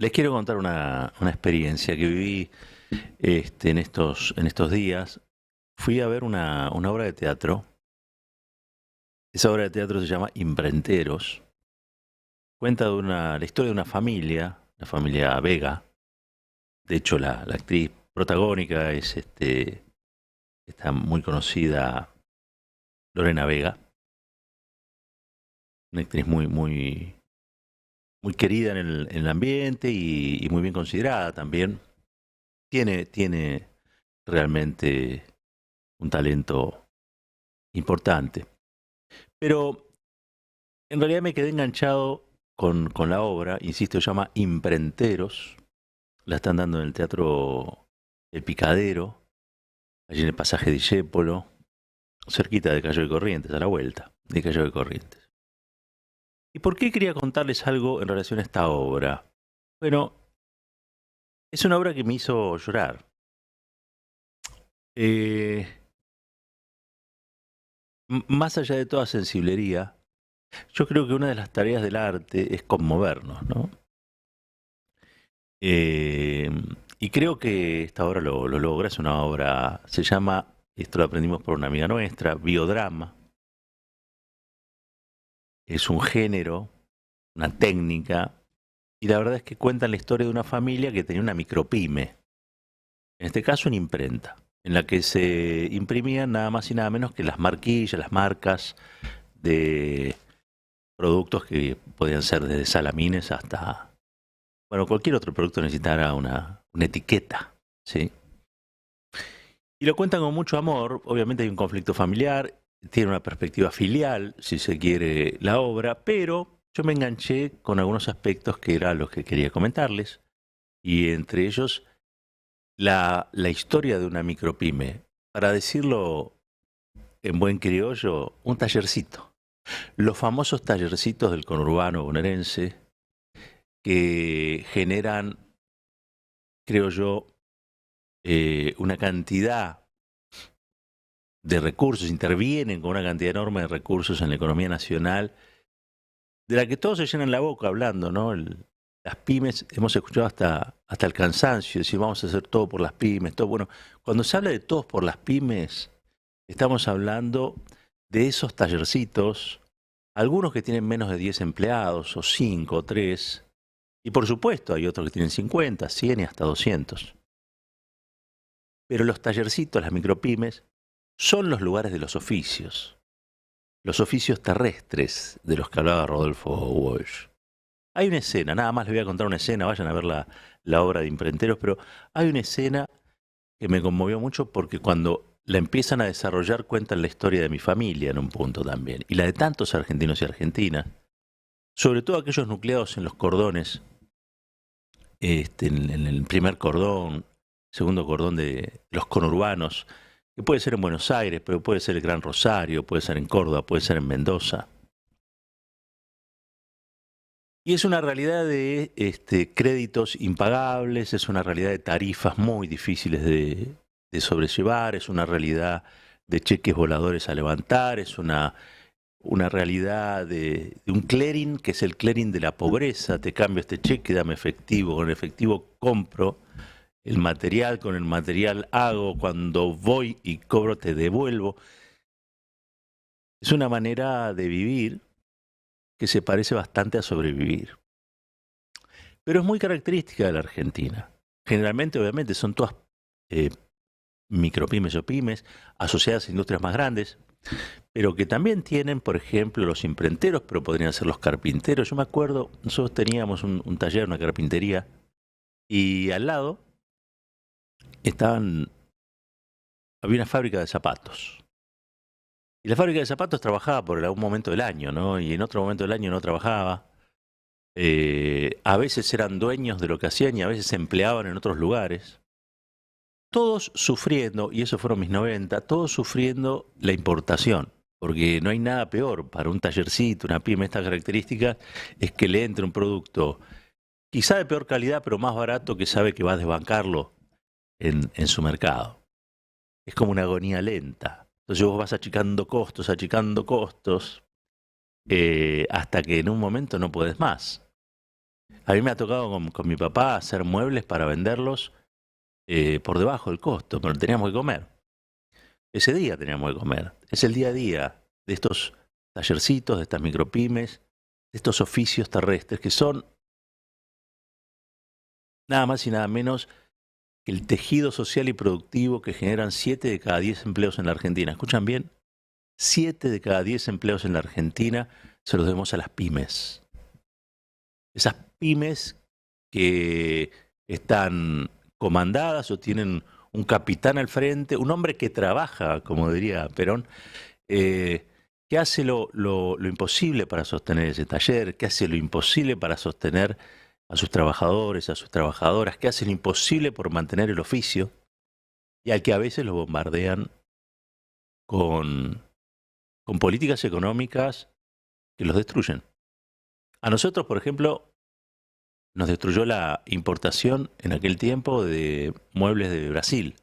Les quiero contar una experiencia que viví en estos días. Fui a ver una obra de teatro. Esa obra de teatro se llama Imprenteros. Cuenta la historia de una familia, la familia Vega. De hecho, la actriz protagónica es esta muy conocida Lorena Vega, una actriz muy querida en el ambiente y muy bien considerada también. Tiene realmente un talento importante. Pero en realidad me quedé enganchado con la obra, insisto, se llama Imprenteros, la están dando en el Teatro El Picadero, allí en el pasaje Discépolo, cerquita de Cayo de Corrientes, a la vuelta de Cayo de Corrientes. ¿Y por qué quería contarles algo en relación a esta obra? Bueno, es una obra que me hizo llorar. Eh, Más allá de toda sensiblería, yo creo que una de las tareas del arte es conmovernos, ¿no? Eh, y creo que esta obra lo logra, es una obra, se llama, esto lo aprendimos por una amiga nuestra, biodrama. Es un género, una técnica, y la verdad es que cuentan la historia de una familia que tenía una micropyme, en este caso una imprenta, en la que se imprimían nada más y nada menos que las marquillas, las marcas de productos que podían ser desde salamines hasta, bueno, cualquier otro producto necesitara una etiqueta, ¿sí? Y lo cuentan con mucho amor, obviamente hay un conflicto familiar, tiene una perspectiva filial, si se quiere, la obra, pero yo me enganché con algunos aspectos que eran los que quería comentarles, y entre ellos la historia de una micropyme. Para decirlo en buen criollo, un tallercito. Los famosos tallercitos del conurbano bonaerense que generan, creo yo, una cantidad de recursos, intervienen con una cantidad enorme de recursos en la economía nacional, de la que todos se llenan la boca hablando, ¿no? Las pymes, hemos escuchado hasta el cansancio, decir vamos a hacer todo por las pymes, todo. Bueno, cuando se habla de todos por las pymes, estamos hablando de esos tallercitos, algunos que tienen menos de 10 empleados, o 5 o 3, y por supuesto hay otros que tienen 50, 100 y hasta 200. Pero los tallercitos, las micropymes, son los lugares de los oficios terrestres de los que hablaba Rodolfo Walsh. Hay una escena, nada más les voy a contar una escena, vayan a ver la obra de Imprenteros, pero hay una escena que me conmovió mucho porque cuando la empiezan a desarrollar cuentan la historia de mi familia en un punto también, y la de tantos argentinos y argentinas, sobre todo aquellos nucleados en los cordones, en el primer cordón, segundo cordón de los conurbanos, que puede ser en Buenos Aires, pero puede ser el Gran Rosario, puede ser en Córdoba, puede ser en Mendoza. Y es una realidad de créditos impagables, es una realidad de tarifas muy difíciles de sobrellevar, es una realidad de cheques voladores a levantar, es una realidad de un clearing que es el clearing de la pobreza. Te cambio este cheque, dame efectivo, con efectivo compro el material, con el material hago, cuando voy y cobro te devuelvo. Es una manera de vivir que se parece bastante a sobrevivir. Pero es muy característica de la Argentina. Generalmente, obviamente, son todas eh, micropymes o pymes asociadas a industrias más grandes, pero que también tienen, por ejemplo, los imprenteros, pero podrían ser los carpinteros. Yo me acuerdo, nosotros teníamos un taller, una carpintería, y al lado estaban, había una fábrica de zapatos. Y la fábrica de zapatos trabajaba por algún momento del año, ¿no? Y en otro momento del año no trabajaba. A veces eran dueños de lo que hacían y a veces se empleaban en otros lugares. Todos sufriendo, y eso fueron mis 90, todos sufriendo la importación. Porque no hay nada peor para un tallercito, una pyme de estas características, es que le entre un producto quizá de peor calidad, pero más barato, que sabe que va a desbancarlo en su mercado. Es como una agonía lenta. Entonces vos vas achicando costos, hasta que en un momento no podés más. A mí me ha tocado con mi papá hacer muebles para venderlos por debajo del costo, pero teníamos que comer. Ese día teníamos que comer. Es el día a día de estos tallercitos, de estas micropymes, de estos oficios terrestres que son nada más y nada menos que el tejido social y productivo que generan 7 de cada 10 empleos en la Argentina. ¿Escuchan bien? 7 de cada 10 empleos en la Argentina se los debemos a las pymes. Esas pymes que están comandadas o tienen un capitán al frente, un hombre que trabaja, como diría Perón, que hace lo imposible para sostener ese taller, que hace lo imposible para sostener a sus trabajadores, a sus trabajadoras, que hace lo imposible por mantener el oficio y al que a veces lo bombardean con, con políticas económicas que los destruyen. A nosotros, por ejemplo, nos destruyó la importación en aquel tiempo de muebles de Brasil.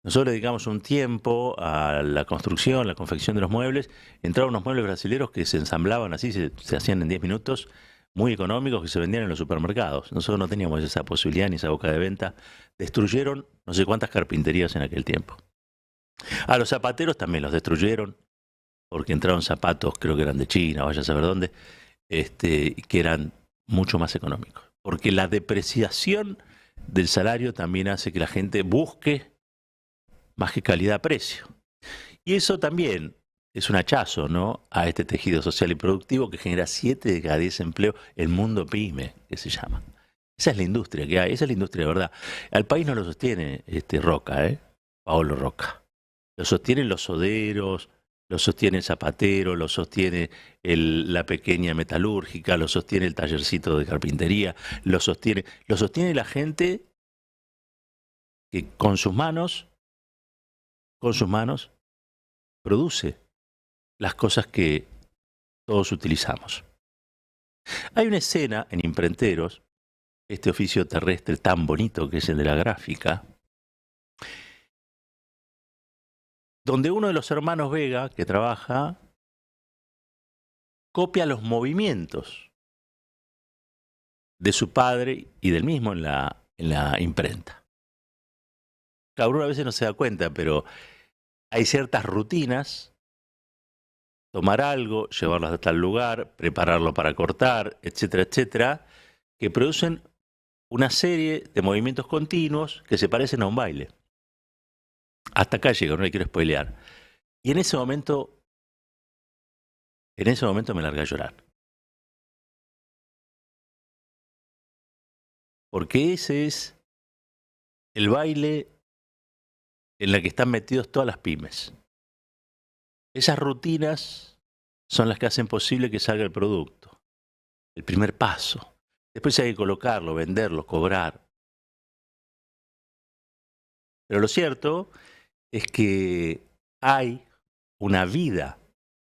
Nosotros dedicamos un tiempo a la construcción, la confección de los muebles. Entraban unos muebles brasileños que se ensamblaban así, se hacían en 10 minutos, muy económicos, que se vendían en los supermercados. Nosotros no teníamos esa posibilidad ni esa boca de venta. Destruyeron no sé cuántas carpinterías en aquel tiempo. A los zapateros también los destruyeron, porque entraron zapatos, creo que eran de China, vaya a saber dónde, que eran mucho más económicos. Porque la depreciación del salario también hace que la gente busque más que calidad-precio. Y eso también es un hachazo, ¿no?, a este tejido social y productivo que genera 7 de cada 10 empleos, el mundo pyme, que se llama. Esa es la industria que hay, esa es la industria de verdad. Al país no lo sostiene Roca, Paolo Roca. Lo sostienen los soderos, lo sostiene el zapatero, lo sostiene la pequeña metalúrgica, lo sostiene el tallercito de carpintería, lo sostiene la gente que con sus manos produce las cosas que todos utilizamos. Hay una escena en Imprenteros, este oficio terrestre tan bonito que es el de la gráfica, donde uno de los hermanos Vega, que trabaja, copia los movimientos de su padre y del mismo en la imprenta. Cada uno a veces no se da cuenta, pero hay ciertas rutinas: tomar algo, llevarlo hasta tal lugar, prepararlo para cortar, etcétera, etcétera, que producen una serie de movimientos continuos que se parecen a un baile. Hasta acá llego, no le quiero spoilear. Y en ese momento me largué a llorar. Porque ese es el baile en el que están metidos todas las pymes. Esas rutinas son las que hacen posible que salga el producto. El primer paso. Después hay que colocarlo, venderlo, cobrar. Pero lo cierto es que hay una vida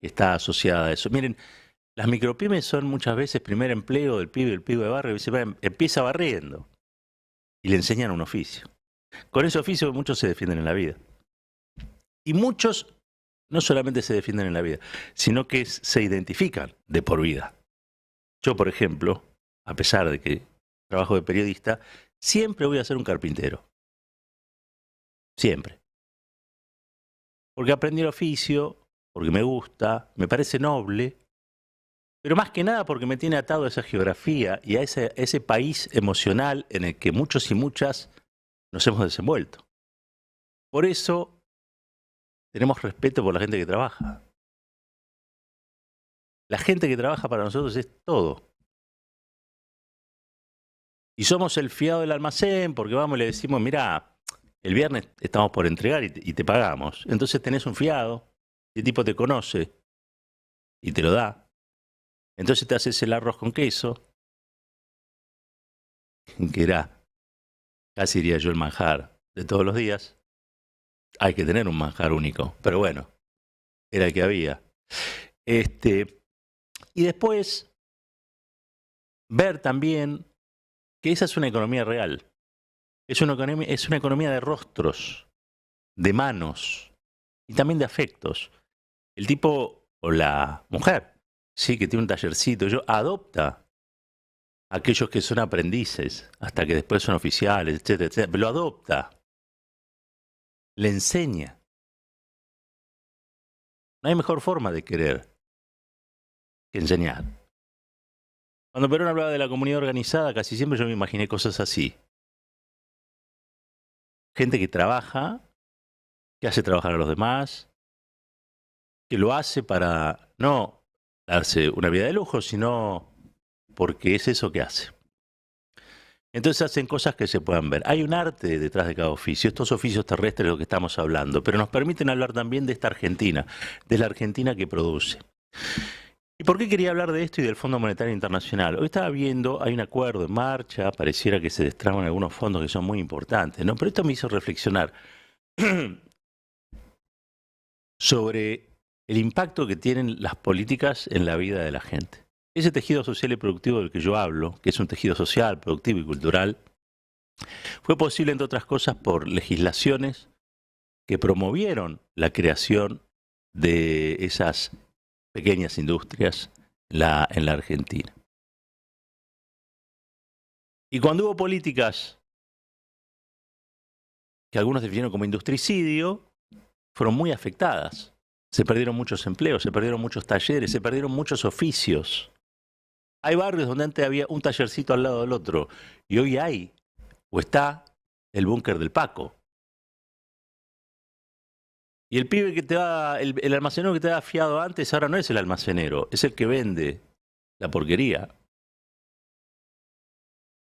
que está asociada a eso. Miren, las micropymes son muchas veces primer empleo del pibe de barrio, empieza barriendo y le enseñan un oficio. Con ese oficio muchos se defienden en la vida. Y muchos no solamente se defienden en la vida, sino que se identifican de por vida. Yo, por ejemplo, a pesar de que trabajo de periodista, siempre voy a ser un carpintero. Siempre. Porque aprendí el oficio, porque me gusta, me parece noble, pero más que nada porque me tiene atado a esa geografía y a ese país emocional en el que muchos y muchas nos hemos desenvuelto. Por eso tenemos respeto por la gente que trabaja. La gente que trabaja para nosotros es todo. Y somos el fiado del almacén porque vamos y le decimos: mirá, el viernes estamos por entregar y te pagamos. Entonces tenés un fiado, y el tipo te conoce y te lo da. Entonces te haces el arroz con queso, que era, casi diría yo, el manjar de todos los días. Hay que tener un manjar único, pero bueno, era el que había. Y después ver también que esa es una economía real. Es una economía de rostros, de manos y también de afectos. El tipo o la mujer, sí, que tiene un tallercito, adopta aquellos que son aprendices, hasta que después son oficiales, etcétera, etcétera. Lo adopta, le enseña. No hay mejor forma de querer que enseñar. Cuando Perón hablaba de la comunidad organizada, casi siempre yo me imaginé cosas así. Gente que trabaja, que hace trabajar a los demás, que lo hace para no darse una vida de lujo, sino porque es eso que hace. Entonces hacen cosas que se puedan ver. Hay un arte detrás de cada oficio, estos oficios terrestres de los que estamos hablando, pero nos permiten hablar también de esta Argentina, de la Argentina que produce. ¿Y por qué quería hablar de esto y del Fondo Monetario Internacional? Hoy estaba viendo, hay un acuerdo en marcha, pareciera que se destraban algunos fondos que son muy importantes, ¿no? Pero esto me hizo reflexionar sobre el impacto que tienen las políticas en la vida de la gente. Ese tejido social y productivo del que yo hablo, que es un tejido social, productivo y cultural, fue posible, entre otras cosas, por legislaciones que promovieron la creación de esas pequeñas industrias en la Argentina. Y cuando hubo políticas que algunos definieron como industricidio, fueron muy afectadas. Se perdieron muchos empleos, se perdieron muchos talleres, se perdieron muchos oficios. Hay barrios donde antes había un tallercito al lado del otro y hoy hay o está el búnker del Paco. Y el pibe que te va, el almacenero que te ha fiado antes, ahora no es el almacenero, es el que vende la porquería.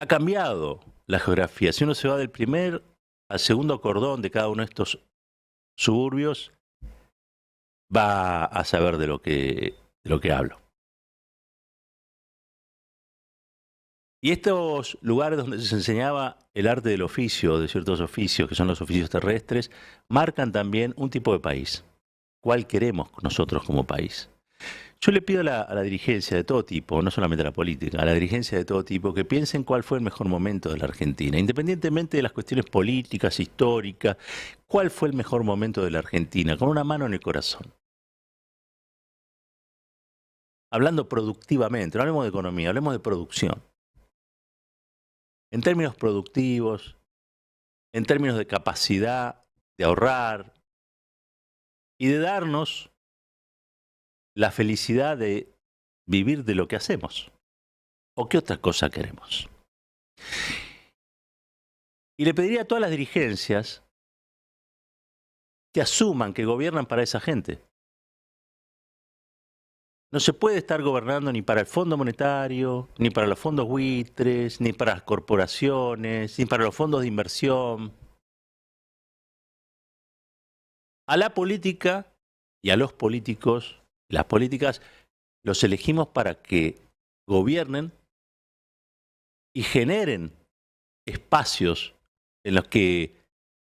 Ha cambiado la geografía. Si uno se va del primer al segundo cordón de cada uno de estos suburbios, va a saber de lo que hablo. Y estos lugares donde se enseñaba el arte del oficio, de ciertos oficios, que son los oficios terrestres, marcan también un tipo de país. ¿Cuál queremos nosotros como país? Yo le pido a la dirigencia de todo tipo, no solamente a la política, a la dirigencia de todo tipo, que piensen cuál fue el mejor momento de la Argentina, independientemente de las cuestiones políticas, históricas, cuál fue el mejor momento de la Argentina, con una mano en el corazón. Hablando productivamente, no hablemos de economía, hablemos de producción. En términos productivos, en términos de capacidad de ahorrar y de darnos la felicidad de vivir de lo que hacemos. ¿O qué otra cosa queremos? Y le pediría a todas las dirigencias que asuman que gobiernan para esa gente. No se puede estar gobernando ni para el Fondo Monetario, ni para los fondos buitres, ni para las corporaciones, ni para los fondos de inversión. A la política y a los políticos, las políticas, los elegimos para que gobiernen y generen espacios en los que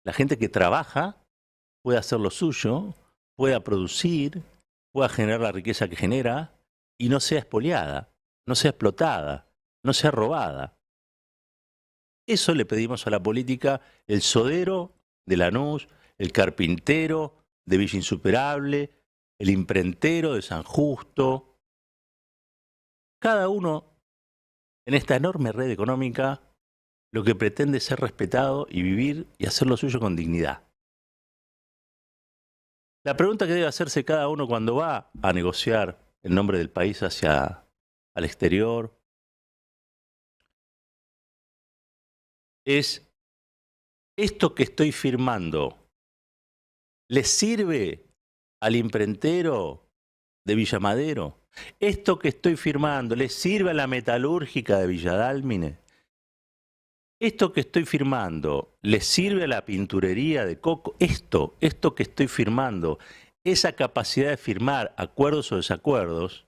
la gente que trabaja pueda hacer lo suyo, pueda producir, pueda generar la riqueza que genera y no sea expoliada, no sea explotada, no sea robada. Eso le pedimos a la política, el sodero de Lanús, el carpintero de Villa Insuperable, el imprentero de San Justo. Cada uno en esta enorme red económica lo que pretende es ser respetado y vivir y hacer lo suyo con dignidad. La pregunta que debe hacerse cada uno cuando va a negociar en nombre del país hacia al exterior es, ¿esto que estoy firmando le sirve al imprentero de Villa Madero? ¿Esto que estoy firmando le sirve a la metalúrgica de Villa Dálmine? ¿Esto que estoy firmando le sirve a la pinturería de Coco? Esto que estoy firmando, esa capacidad de firmar acuerdos o desacuerdos,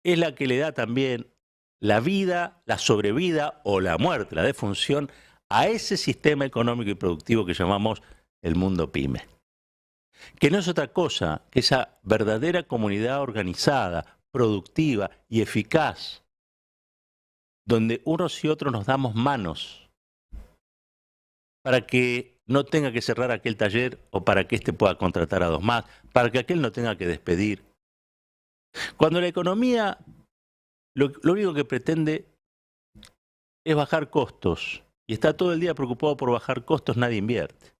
es la que le da también la vida, la sobrevida o la muerte, la defunción, a ese sistema económico y productivo que llamamos el mundo pyme. Que no es otra cosa que esa verdadera comunidad organizada, productiva y eficaz, donde unos y otros nos damos manos para que no tenga que cerrar aquel taller o para que éste pueda contratar a dos más, para que aquel no tenga que despedir. Cuando la economía lo único que pretende es bajar costos. Y está todo el día preocupado por bajar costos, nadie invierte.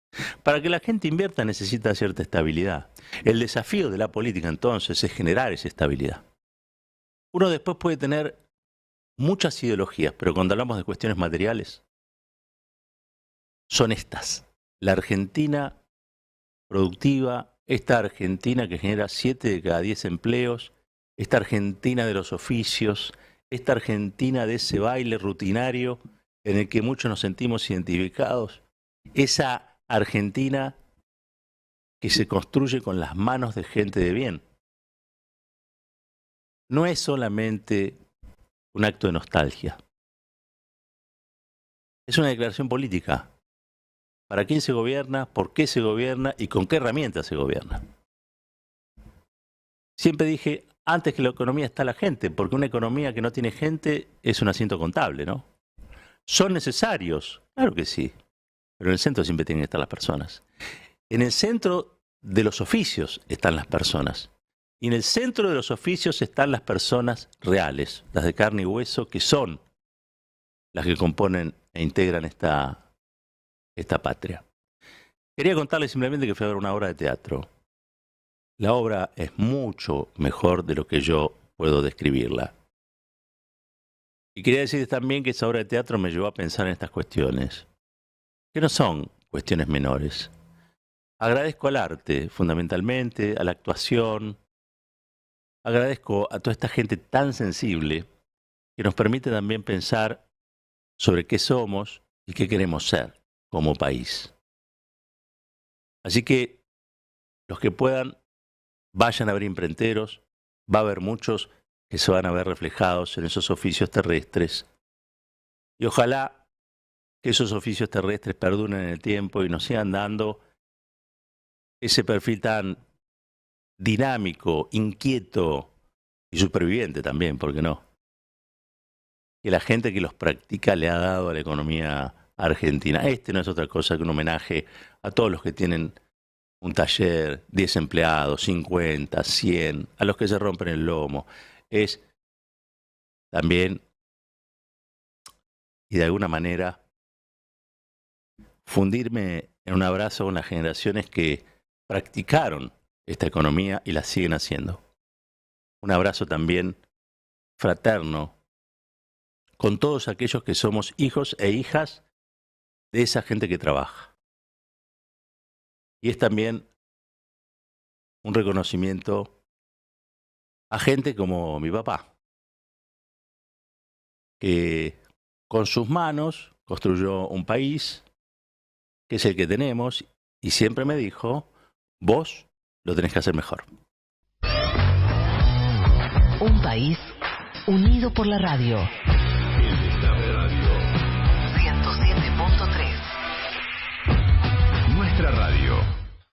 Para que la gente invierta necesita cierta estabilidad. El desafío de la política entonces es generar esa estabilidad. Uno después puede tener muchas ideologías, pero cuando hablamos de cuestiones materiales, son estas. La Argentina productiva, esta Argentina que genera 7 de cada 10 empleos, esta Argentina de los oficios, esta Argentina de ese baile rutinario en el que muchos nos sentimos identificados, esa Argentina que se construye con las manos de gente de bien. No es solamente un acto de nostalgia, es una declaración política. ¿Para quién se gobierna? ¿Por qué se gobierna? ¿Y con qué herramientas se gobierna? Siempre dije, antes que la economía está la gente, porque una economía que no tiene gente es un asiento contable, ¿no? ¿Son necesarios? Claro que sí, pero en el centro siempre tienen que estar las personas. En el centro de los oficios están las personas. Y en el centro de los oficios están las personas reales, las de carne y hueso, que son las que componen e integran esta patria. Quería contarles simplemente que fui a ver una obra de teatro. La obra es mucho mejor de lo que yo puedo describirla. Y quería decirles también que esa obra de teatro me llevó a pensar en estas cuestiones, que no son cuestiones menores. Agradezco al arte, fundamentalmente, a la actuación. Agradezco a toda esta gente tan sensible que nos permite también pensar sobre qué somos y qué queremos ser como país. Así que los que puedan, vayan a ver imprenteros, va a haber muchos que se van a ver reflejados en esos oficios terrestres. Y ojalá que esos oficios terrestres perduren en el tiempo y nos sigan dando ese perfil tan dinámico, inquieto y superviviente también, ¿por qué no? Que la gente que los practica le ha dado a la economía argentina. Este no es otra cosa que un homenaje a todos los que tienen un taller, 10 empleados, 50, 100, a los que se rompen el lomo. Es también, y de alguna manera, fundirme en un abrazo con las generaciones que practicaron esta economía y la siguen haciendo. Un abrazo también fraterno con todos aquellos que somos hijos e hijas de esa gente que trabaja. Y es también un reconocimiento a gente como mi papá, que con sus manos construyó un país que es el que tenemos y siempre me dijo, vos lo tenés que hacer mejor. Un país unido por la radio.